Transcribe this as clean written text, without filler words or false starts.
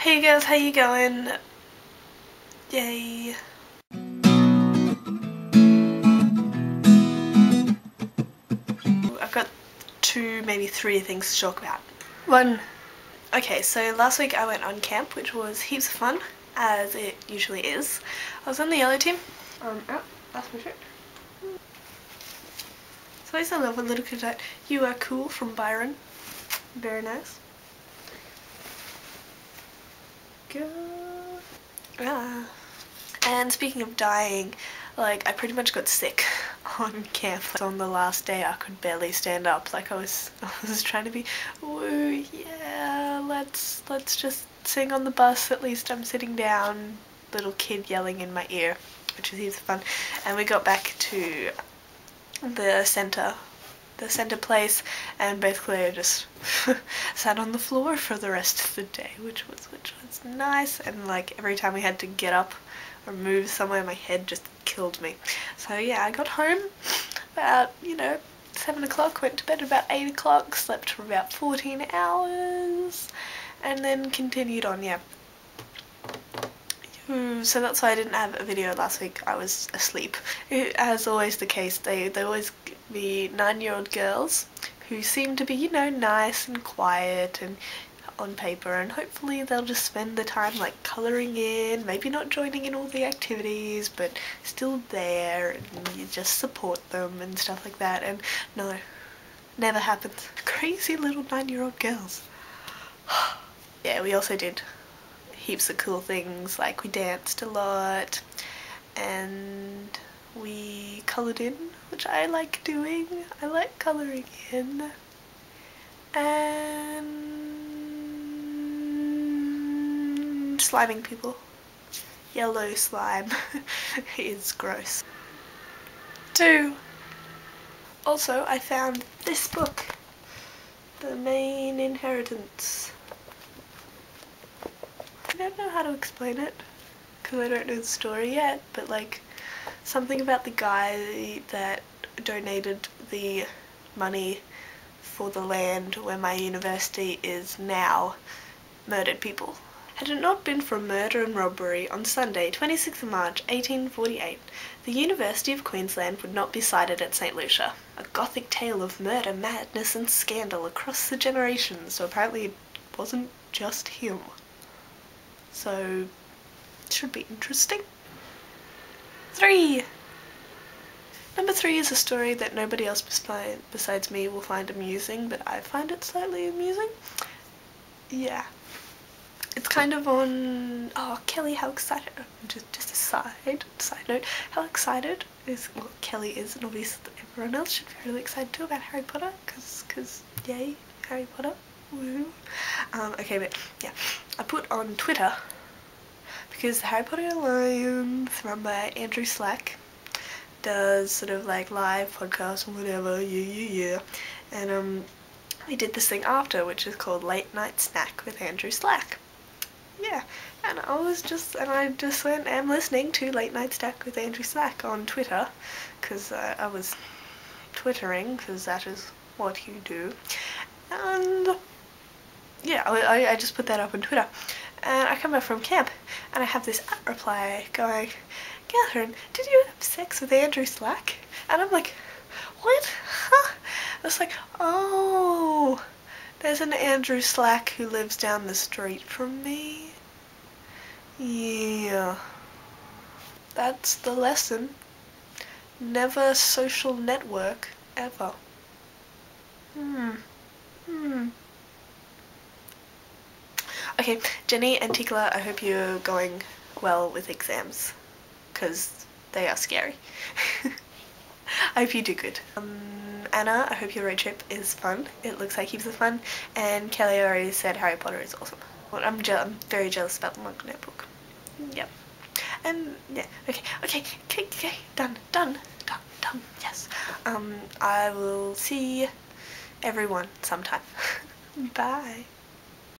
Hey guys, how you going? Yay. I've got two, maybe three things to talk about. One, okay, so last week I went on camp, which was heaps of fun, as it usually is. I was on the yellow team. That's my shirt. So I used to love a little cadet. You are cool from Byron. Very nice. Good. And speaking of dying, like I pretty much got sick on camp. On the last day I could barely stand up. Like I was trying to be, woo, yeah, let's just sing on the bus, at least I'm sitting down. Little kid yelling in my ear, which was heaps of fun. And we got back to the center place, and basically I just sat on the floor for the rest of the day, which was nice. And like every time we had to get up or move somewhere, my head just killed me. So yeah, I got home about 7 o'clock, went to bed about 8 o'clock, slept for about 14 hours, and then continued on. Yeah. So that's why I didn't have a video last week. I was asleep. As always the case, they always be 9-year-old girls who seem to be, nice and quiet and on paper, and hopefully they'll just spend the time like colouring in, maybe not joining in all the activities, but still there, and you just support them and stuff like that. And no, never happens. Crazy little 9-year-old girls. Yeah, we also did heaps of cool things, like we danced a lot and we coloured in, which I like doing. I like colouring in. And sliming people. Yellow slime is gross. 2. Also, I found this book, The Main Inheritance. I don't know how to explain it because I don't know the story yet, but like something about the guy that donated the money for the land where my university is now murdered people. Had it not been for murder and robbery on Sunday, 26th of March 1848, the University of Queensland would not be sited at St. Lucia. A gothic tale of murder, madness and scandal across the generations, so apparently it wasn't just him. So, it should be interesting. 3! Number 3 is a story that nobody else besides me will find amusing, but I find it slightly amusing. Yeah. It's kind of on... Oh, Kelly, how excited... Just a side note. How excited is... Well, Kelly is, and obviously everyone else should be really excited too about Harry Potter, because yay, Harry Potter. Woo. Okay, but yeah, I put on Twitter because the Harry Potter Alliance run by Andrew Slack does sort of like live podcasts or whatever, yeah, and we did this thing after, which is called Late Night Snack with Andrew Slack. Yeah, and I just went, I'm listening to Late Night Snack with Andrew Slack on Twitter, because I was twittering, because that is what you do. And yeah, I just put that up on Twitter, and I come back from camp and I have this reply going, Katherine, did you have sex with Andrew Slack? And I'm like, what? Huh? I was like, oh, there's an Andrew Slack who lives down the street from me. Yeah, that's the lesson. Never social network ever. Okay, Jenny and Tikla, I hope you're going well with exams, because they are scary. I hope you do good. Anna, I hope your road trip is fun. It looks like heaps of fun. And Kelly already said Harry Potter is awesome. Well, I'm very jealous about the Monk Notebook. Yep. And yeah, okay, done, yes. I will see everyone sometime. Bye.